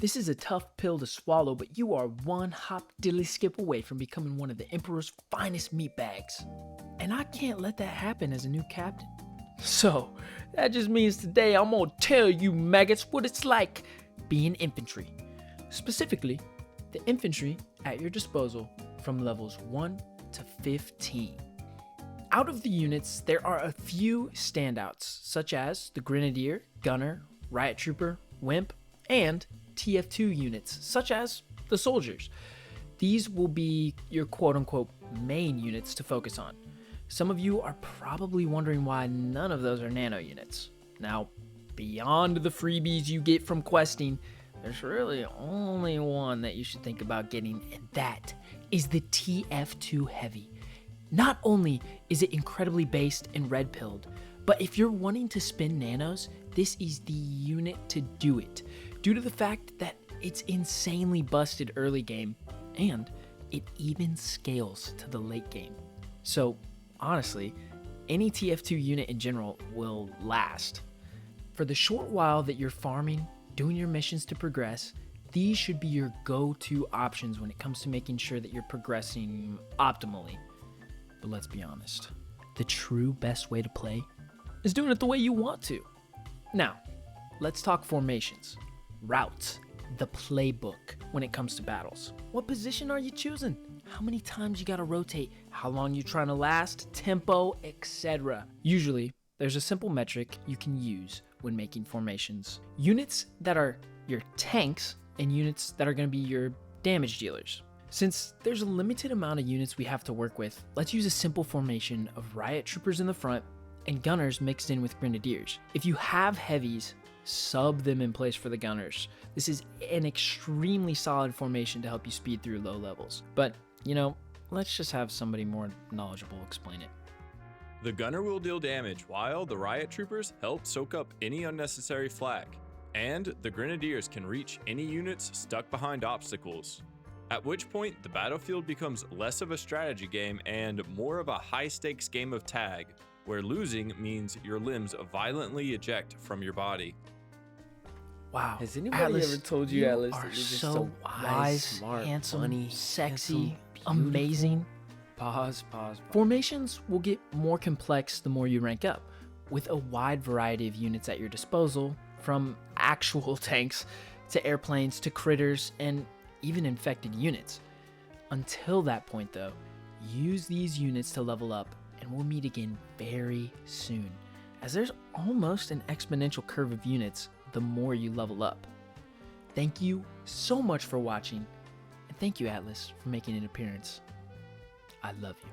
This is a tough pill to swallow, but you are one hop diddly skip away from becoming one of the Emperor's finest meatbags. And I can't let that happen as a new captain. So, that just means today I'm gonna tell you maggots what it's like being infantry. Specifically, the infantry at your disposal from levels 1 to 15. Out of the units, there are a few standouts, such as the Grenadier, Gunner, Riot Trooper, Wimp, and TF2 units, such as the Soldiers. These will be your quote-unquote main units to focus on. Some of you are probably wondering why none of those are nano units. Now, beyond the freebies you get from questing, there's really only one that you should think about getting, and that is the TF2 Heavy. Not only is it incredibly based and red-pilled, but if you're wanting to spin nanos, this is the unit to do it, due to the fact that it's insanely busted early game, and it even scales to the late game. So, honestly, any TF2 unit in general will last. For the short while that you're farming, doing your missions to progress, these should be your go-to options when it comes to making sure that you're progressing optimally. But let's be honest, the true best way to play is doing it the way you want to. Now, let's talk formations, routes, the playbook when it comes to battles. What position are you choosing? How many times you gotta rotate? How long you trying to last? Tempo, etc. Usually, there's a simple metric you can use when making formations. Units that are your tanks and units that are gonna be your damage dealers. Since there's a limited amount of units we have to work with, let's use a simple formation of Riot Troopers in the front and Gunners mixed in with Grenadiers. If you have heavies, sub them in place for the Gunners. This is an extremely solid formation to help you speed through low levels. But, let's just have somebody more knowledgeable explain it. The Gunner will deal damage while the Riot Troopers help soak up any unnecessary flak, and the Grenadiers can reach any units stuck behind obstacles. At which point, the battlefield becomes less of a strategy game and more of a high-stakes game of tag, where losing means your limbs violently eject from your body. Wow. Has anybody Atlas, ever told you, Atlas, that are you're just so so wise, smart, handsome, funny, sexy, handsome, amazing? Pause. Formations will get more complex the more you rank up, with a wide variety of units at your disposal, from actual tanks to airplanes to critters and even infected units. Until that point though, use these units to level up, and we'll meet again very soon, as there's almost an exponential curve of units the more you level up. Thank you so much for watching, and thank you Atlas for making an appearance. I love you.